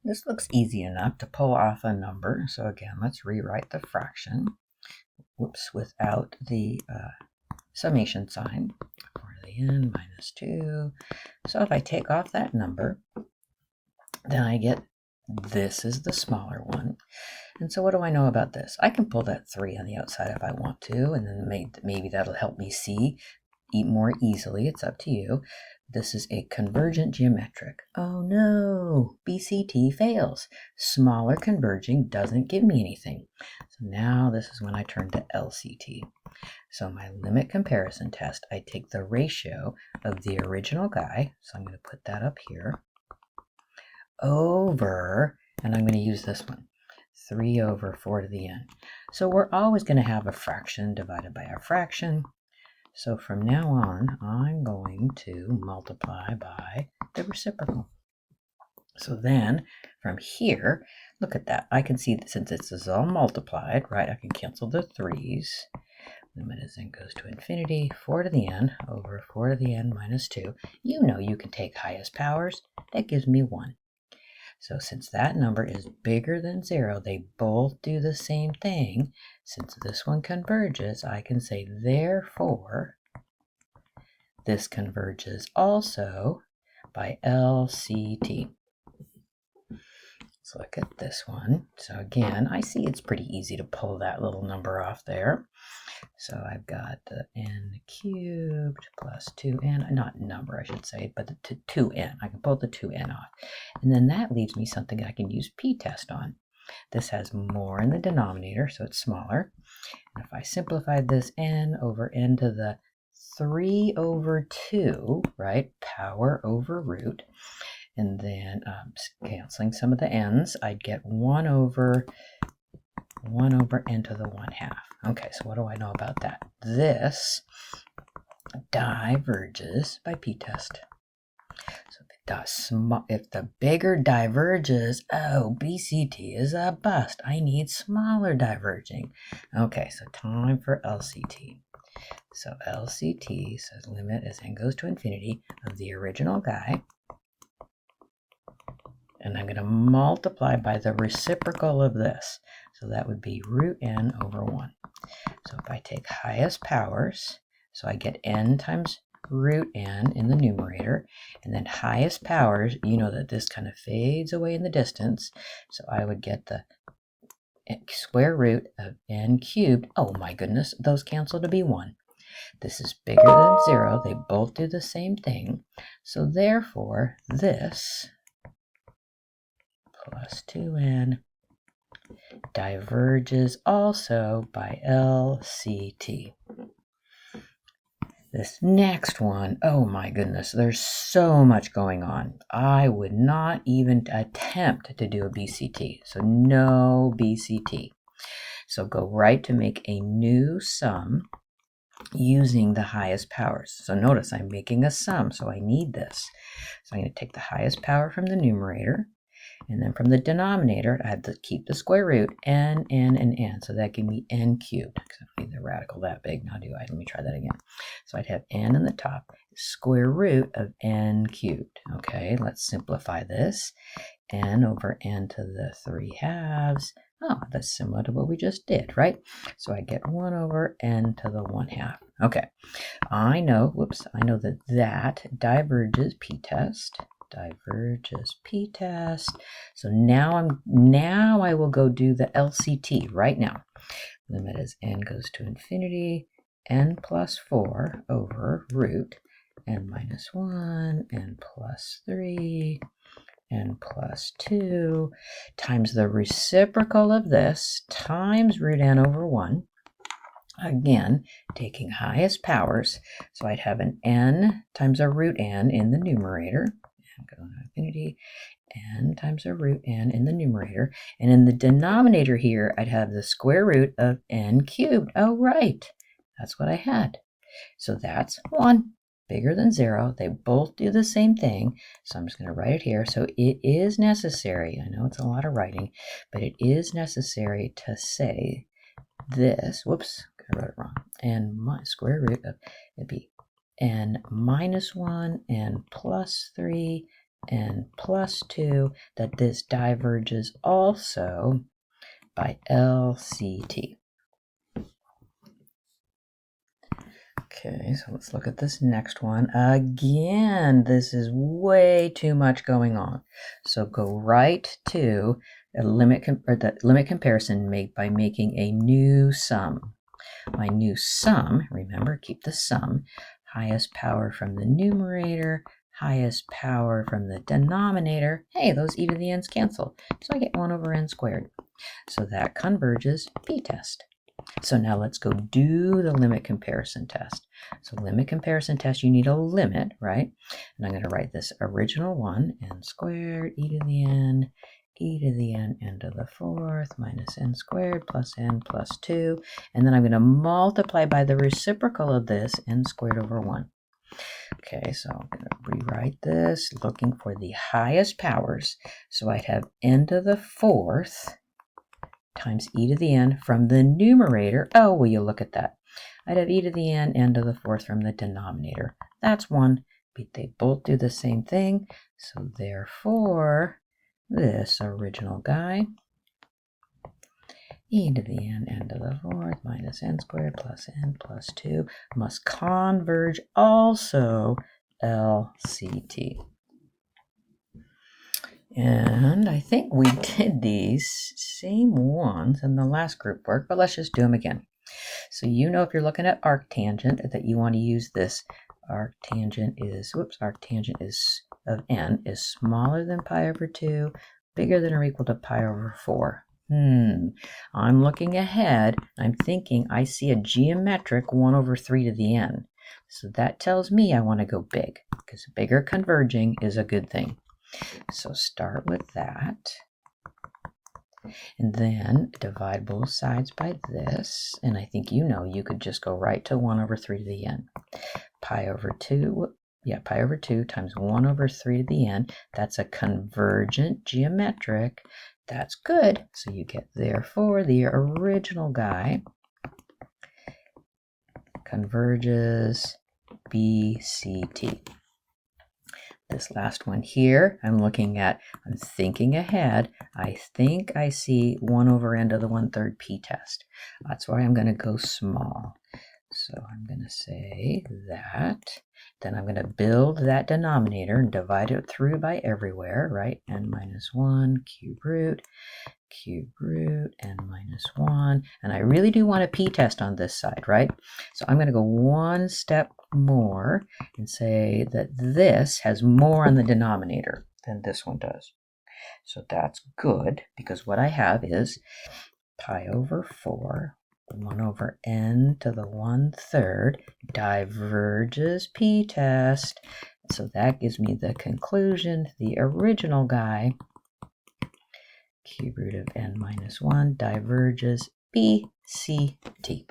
This looks easy enough to pull off a number. So again, let's rewrite the fraction. Whoops, without the summation sign. 4 to the n minus 2. So if I take off that number, then I get this is the smaller one. And so what do I know about this? I can pull that 3 on the outside if I want to, and then maybe that'll help me see more easily. It's up to you. This is a convergent geometric. Oh no, BCT fails. Smaller converging doesn't give me anything. So now this is when I turn to LCT. So my limit comparison test, I take the ratio of the original guy, so I'm going to put that up here, over, and I'm going to use this one, 3 over 4 to the n. So we're always going to have a fraction divided by a fraction. So from now on, I'm going to multiply by the reciprocal. So then, from here, look at that. I can see that since this is all multiplied, right, I can cancel the 3's. Limit as n goes to infinity, 4 to the n over 4 to the n minus 2. You know you can take highest powers. That gives me 1. So since that number is bigger than 0, they both do the same thing. Since this one converges, I can say, therefore, this converges also by LCT. Let's look at this one. So again, I see it's pretty easy to pull that little number off there. So I've got the n cubed plus 2n, not number I should say, but the 2n. I can pull the 2n off. And then that leaves me something I can use p-test on. This has more in the denominator, so it's smaller. And if I simplify this n over n to the 3 over 2, right, power over root, and then canceling some of the n's, I'd get 1 over n to the 1/2. Okay, so what do I know about that? This diverges by p-test. So if the bigger diverges, oh, BCT is a bust. I need smaller diverging. Okay, so time for LCT. So LCT says limit as n goes to infinity of the original guy. And I'm going to multiply by the reciprocal of this. So that would be root n over 1. So if I take highest powers, so I get n times root n in the numerator, and then highest powers, you know that this kind of fades away in the distance, so I would get the square root of n cubed. Oh my goodness, those cancel to be 1. This is bigger than 0. They both do the same thing. So therefore, this plus 2n diverges also by LCT. This next one, oh my goodness, there's so much going on. I would not even attempt to do a BCT, so no BCT. So go right to make a new sum using the highest powers. So notice I'm making a sum, so I need this. So I'm going to take the highest power from the numerator, and then from the denominator, I have to keep the square root, n, and n. So that gives me n cubed. Because I don't need the radical that big now, do I? Let me try that again. So I'd have n in the top, square root of n cubed. Okay, let's simplify this. N over n to the 3/2. Oh, that's similar to what we just did, right? So I get 1 over n to the 1/2. Okay, I know that diverges p-test. Diverges p-test. So now I will go do the LCT right now. Limit as n goes to infinity, n plus 4 over root n minus 1, n plus 3, n plus 2 times the reciprocal of this times root n over 1. Again, taking highest powers, so I'd have an n times a root n in the numerator, go to infinity, n times a root n in the numerator, and in the denominator here, I'd have the square root of n cubed. Oh, right, that's what I had. So that's 1, bigger than 0. They both do the same thing, so I'm just going to write it here. So it is necessary, I know it's a lot of writing, but it is necessary to say this, whoops, I wrote it wrong, n square root of, it'd be n minus 1, n plus 3, n plus 2, that this diverges also by LCT. Okay, so let's look at this next one. Again, this is way too much going on. So go right to the limit comparison made by making a new sum. My new sum, remember, keep the sum, highest power from the numerator, highest power from the denominator. Hey, those e to the n's cancel. So I get 1 over n squared. So that converges p-test. So now let's go do the limit comparison test. So limit comparison test, you need a limit, right? And I'm going to write this original one, n squared, e to the n to the fourth minus n squared plus n plus 2. And then I'm going to multiply by the reciprocal of this, n squared over 1. Okay, so I'm going to rewrite this, looking for the highest powers. So I'd have n to the fourth times e to the n from the numerator. Oh, will you look at that? I'd have e to the n to the fourth from the denominator. That's 1, but they both do the same thing. So therefore, this original guy, e to the n to the fourth minus n squared plus n plus 2, must converge also LCT. And I think we did these same ones in the last group work, but let's just do them again. So you know if you're looking at arctangent that you want to use this. Arctangent is of n is smaller than pi over 2, bigger than or equal to pi over 4. I'm looking ahead. I'm thinking I see a geometric 1 over 3 to the n. So that tells me I want to go big, because bigger converging is a good thing. So start with that, and then divide both sides by this, and I think you know you could just go right to 1 over 3 to the n. Pi over 2 times 1 over 3 to the n, that's a convergent geometric. That's good. So you get, therefore, the original guy converges BCT. This last one here, I'm thinking ahead. I think I see 1 over n to the 1/3 p-test. That's why I'm going to go small. So I'm going to say that. Then I'm going to build that denominator and divide it through by everywhere, right? N minus 1, cube root, n minus 1. And I really do want a p-test on this side, right? So I'm going to go one step more and say that this has more on the denominator than this one does. So that's good, because what I have is pi over 4, 1 over n to the 1/3 diverges p-test. So that gives me the conclusion, the original guy, cube root of n minus 1, diverges BCT.